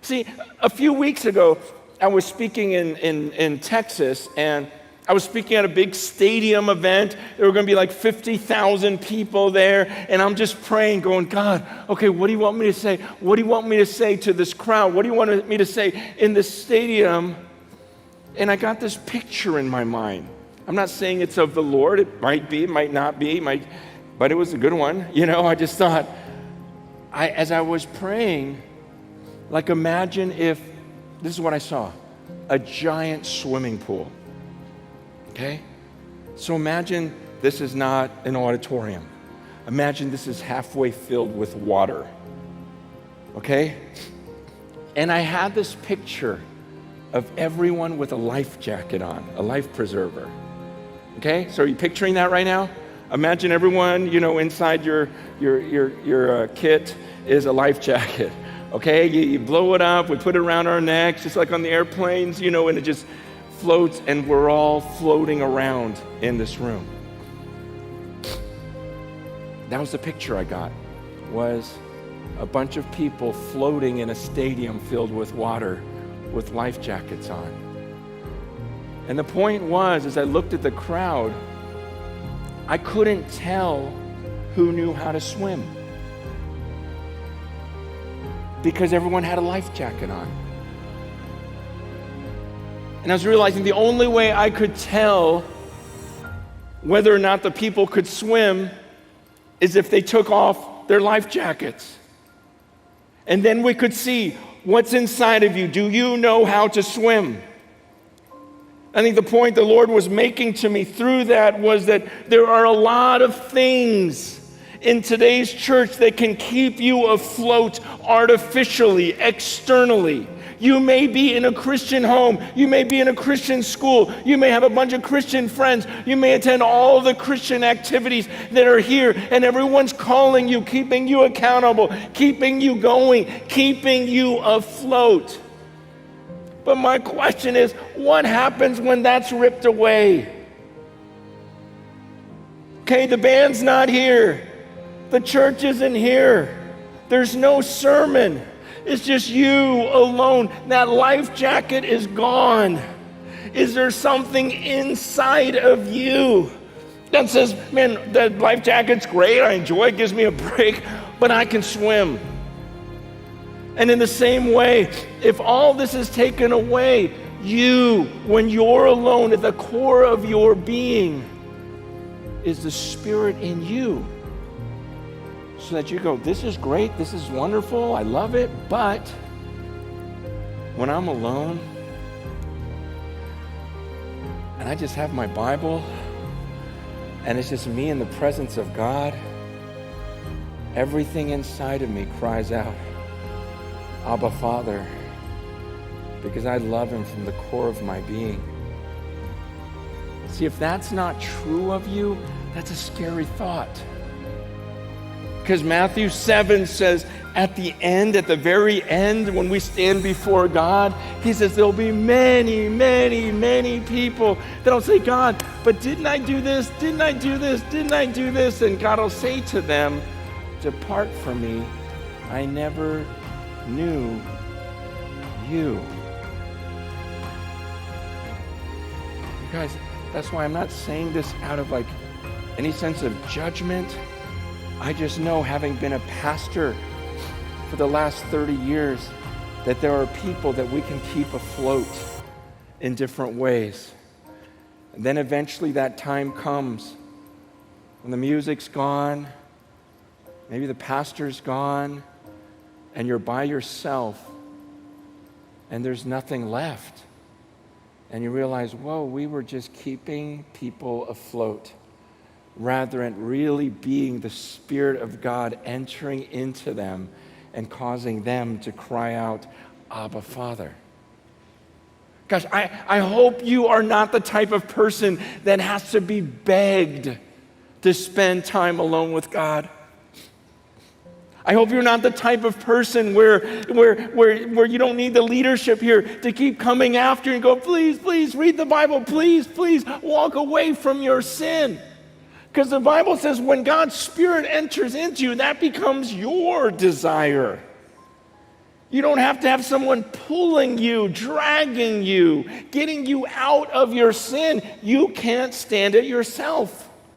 See, a few weeks ago, I was speaking in Texas, and I was speaking at a big stadium event. There were going to be like 50,000 people there, and I'm just praying, going, God, okay, what do you want me to say? What do you want me to say to this crowd? What do you want me to say in this stadium? And I got this picture in my mind. I'm not saying it's of the Lord. It might be, it might not be, but it was a good one. I just thought, as I was praying, like imagine if, this is what I saw, a giant swimming pool. Okay? So imagine this is not an auditorium. Imagine this is halfway filled with water. Okay? And I had this picture of everyone with a life jacket on, a life preserver. Okay? So are you picturing that right now? Imagine everyone, inside your kit is a life jacket. Okay? You blow it up, we put it around our necks, just like on the airplanes, and it just floats, and we're all floating around in this room. That was the picture I got, was a bunch of people floating in a stadium filled with water with life jackets on. And the point was, as I looked at the crowd, I couldn't tell who knew how to swim because everyone had a life jacket on. And I was realizing the only way I could tell whether or not the people could swim is if they took off their life jackets. And then we could see what's inside of you. Do you know how to swim? I think the point the Lord was making to me through that was that there are a lot of things in today's church that can keep you afloat artificially, externally. You may be in a Christian home. You may be in a Christian school. You may have a bunch of Christian friends. You may attend all the Christian activities that are here, and everyone's calling you, keeping you accountable, keeping you going, keeping you afloat. But my question is, what happens when that's ripped away? Okay, the band's not here. The church isn't here. There's no sermon. It's just you alone. That life jacket is gone. Is there something inside of you that says, man, that life jacket's great, I enjoy it, gives me a break, but I can swim? And in the same way, if all this is taken away, you, when you're alone, at the core of your being is the Spirit in you. So that you go, this is great, this is wonderful, I love it, but when I'm alone and I just have my Bible and it's just me in the presence of God, everything inside of me cries out, Abba, Father, because I love Him from the core of my being. See, if that's not true of you, that's a scary thought. Because Matthew 7 says, at the end, at the very end, when we stand before God, He says there'll be many, many, many people that'll say, God, but didn't I do this? Didn't I do this? Didn't I do this? And God will say to them, depart from me, I never knew you. You guys, that's why I'm not saying this out of like any sense of judgment. I just know, having been a pastor for the last 30 years, that there are people that we can keep afloat in different ways. And then eventually that time comes when the music's gone, maybe the pastor's gone, and you're by yourself, and there's nothing left. And you realize, whoa, we were just keeping people afloat, rather than really being the Spirit of God entering into them and causing them to cry out, Abba, Father. Gosh, I hope you are not the type of person that has to be begged to spend time alone with God. I hope you're not the type of person where you don't need the leadership here to keep coming after you and go, please, please read the Bible. Please, please walk away from your sin. Because the Bible says when God's Spirit enters into you, that becomes your desire. You don't have to have someone pulling you, dragging you, getting you out of your sin. You can't stand it yourself.